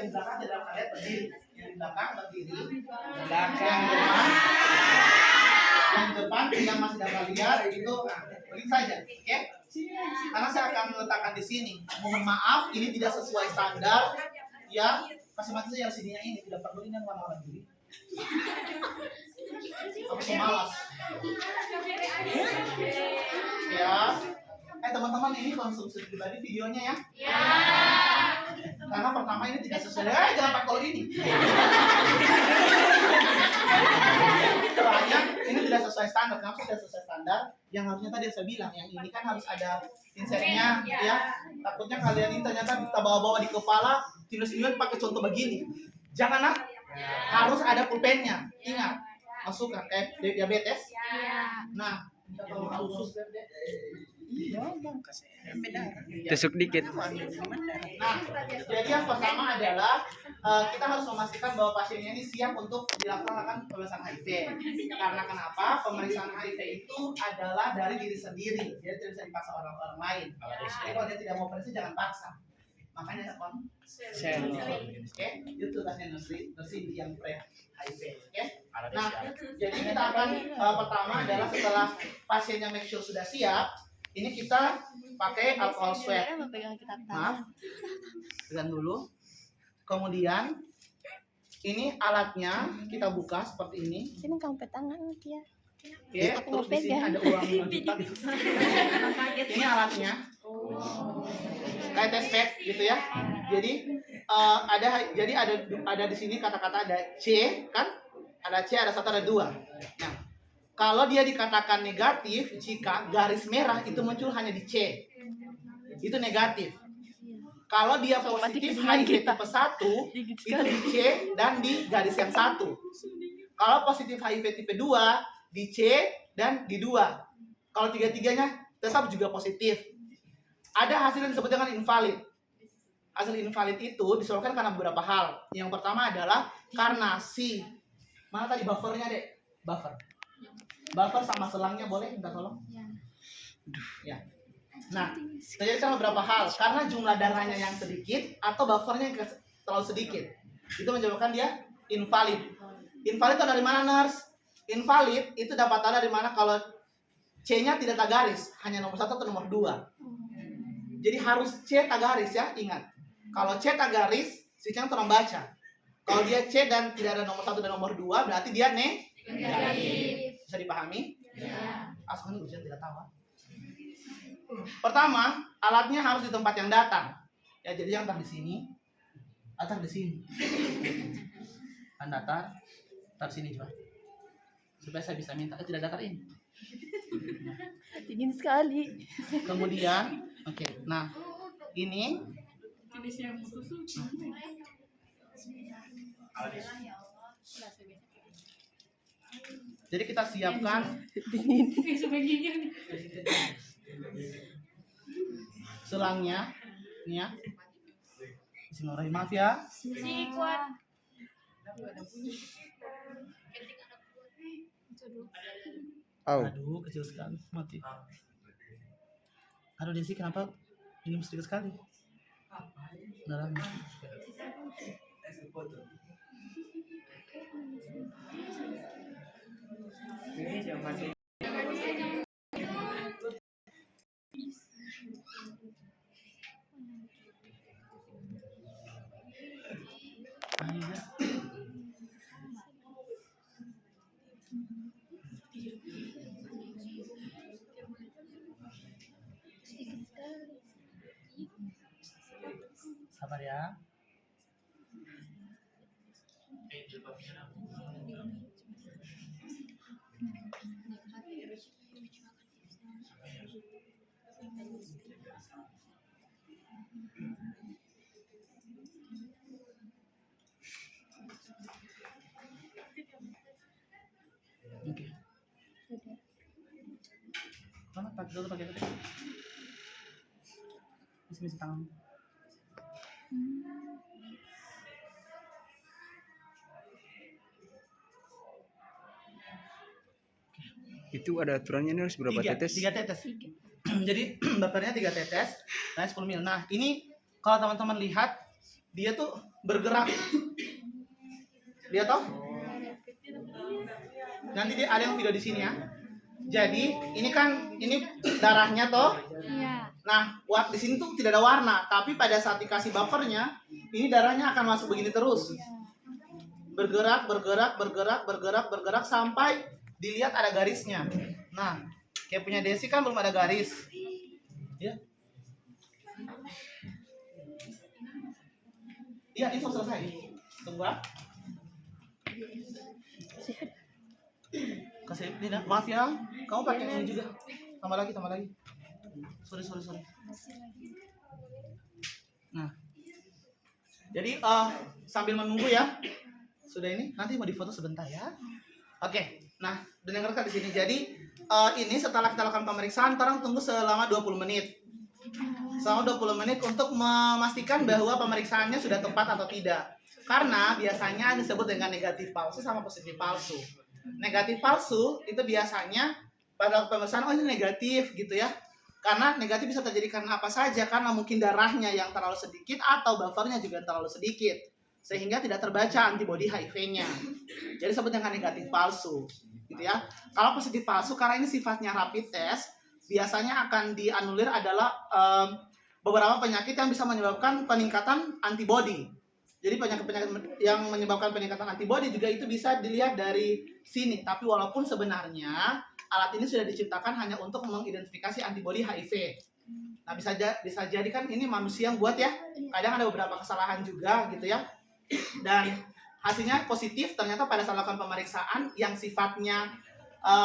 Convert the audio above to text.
yang di belakang tidak kalian berdiri. Yang di belakang berdiri. Yang depan yang masih dapat lihat itu beri saja, oke? Karena saya akan meletakkan di sini. Mohon maaf, ini tidak sesuai standar. Ya, kasih mati saja yang sininya ini tidak perlu ini yang warna-warna biru. Aku pemalas. Ya. Teman-teman, ini konsumsi pribadi videonya ya. Ya. Karena pertama ini tidak sesuai. Jangan pakai kalau ini. Soalnya ini tidak sesuai standar. Kenapa tidak sesuai standar? Yang harusnya tadi saya bilang, yang ini kan harus ada insertnya, ya. Takutnya kalian ini ternyata kita bawa-bawa di kepala, tidur-tidur pakai contoh begini. Jangan nak. Harus ada pulpennya. Ingat, masukkan kayak diabetes. Nah, kita perlu khusus. Tusuk dikit. Nah, jadi yang pertama adalah kita harus memastikan bahwa pasiennya ini siap untuk dilakukan pemeriksaan HIV. Karena kenapa? Pemeriksaan HIV itu adalah dari diri sendiri, jadi tidak bisa dipaksa orang lain. Jadi kalau dia tidak mau periksa jangan paksa. Makanya ada konseling. Oke, itu tugasnya nursing yang pre HIV. Oke. Nah, jadi kita akan pertama adalah setelah pasiennya make sure sudah siap. Ini kita pakai alcohol swab. Maaf, pegang dulu. Kemudian ini alatnya kita buka seperti ini. Sini kamu petangan ya. Oke, terus di sini ada uang 5 juta. Ini alatnya. Kayak test pack gitu ya. Jadi ada di sini kata-kata ada C kan? Ada C, ada 1, ada 2. Nah, kalau dia dikatakan negatif, jika garis merah itu muncul hanya di C, itu negatif. Kalau dia positif HIV tipe 1, itu di C dan di garis yang 1. Kalau positif HIV tipe 2, di C dan di 2. Kalau tiga-tiganya tetap juga positif. Ada hasil yang disebut dengan invalid. Hasil invalid itu disebabkan karena beberapa hal. Yang pertama adalah karena si, mana tadi buffernya dek? Buffer sama selangnya boleh minta tolong? Ya. Nah, terjadi karena beberapa hal. Karena jumlah darahnya yang sedikit atau buffernya yang terlalu sedikit. Itu menyebabkan dia invalid. Invalid itu dari mana, nurse? Invalid itu dapat ada dari mana kalau C-nya tidak tak garis, hanya nomor 1 atau nomor 2. Jadi harus C tak garis ya, ingat. Kalau C tak garis, sistemnya tolong baca. Kalau dia C dan tidak ada nomor 1 dan nomor 2, berarti dia negatif. Bisa dipahami? Ya. Asal ujian tidak tahu. Pertama, alatnya harus di tempat yang datar. Ya, jadi yang di sini, atau di sini. Kan datar, tar sini coba. Supaya saya bisa minta, tidak datar ini. Dingin sekali. Kemudian, oke. Nah, ini. Jadi kita siapkan selangnya, ini ya. Bismillahirrahmanirrahim, maaf ya. Aduh, kecil sekali, mati. Aduh, Desi kenapa ini sedikit sekali? Dalam. Sabar ya. Oke. Selamat pakai dulu pakai dulu. Misi tangan. Itu ada aturannya nih, harus berapa tetes? 3 tetes. Jadi baterainya 3 tetes, nah 10 ml. Nah, ini kalau teman-teman lihat dia tuh bergerak. Lihat toh? Nanti ada yang video di sini ya. Jadi ini darahnya toh. Iya. Nah, di sini tuh tidak ada warna, tapi pada saat dikasih buffernya, ini darahnya akan masuk begini terus. Bergerak, bergerak, bergerak, bergerak, bergerak sampai dilihat ada garisnya. Nah, kayak punya Desi kan belum ada garis. Ya. Iya, info selesai. Tunggu ah. Kasih tidak, maaf ya. Kamu pakai ini juga. Tambah lagi, tambah lagi. Sorry. Nah. Jadi sambil menunggu ya. Sudah ini, nanti mau difoto sebentar ya. Oke. Nah, dengarkan di sini. Jadi ini setelah kita lakukan pemeriksaan, orang tunggu selama 20 menit. Selama 20 menit untuk memastikan bahwa pemeriksaannya sudah tepat atau tidak. Karena biasanya disebut dengan negatif palsu sama positif palsu. Negatif palsu itu biasanya pada pemeriksaan ini negatif gitu ya. Karena negatif bisa terjadi karena apa saja, karena mungkin darahnya yang terlalu sedikit atau buffernya juga terlalu sedikit sehingga tidak terbaca antibodi HIV-nya. Jadi disebut dengan negatif palsu gitu ya. Kalau positif palsu karena ini sifatnya rapid test, biasanya akan dianulir adalah beberapa penyakit yang bisa menyebabkan peningkatan antibodi. Jadi penyakit-penyakit yang menyebabkan peningkatan antibodi juga itu bisa dilihat dari sini. Tapi walaupun sebenarnya alat ini sudah diciptakan hanya untuk mengidentifikasi antibodi HIV. Nah, bisa jadi kan ini manusia yang buat ya. Kadang ada beberapa kesalahan juga gitu ya. Dan hasilnya positif ternyata pada saat lakukan pemeriksaan yang sifatnya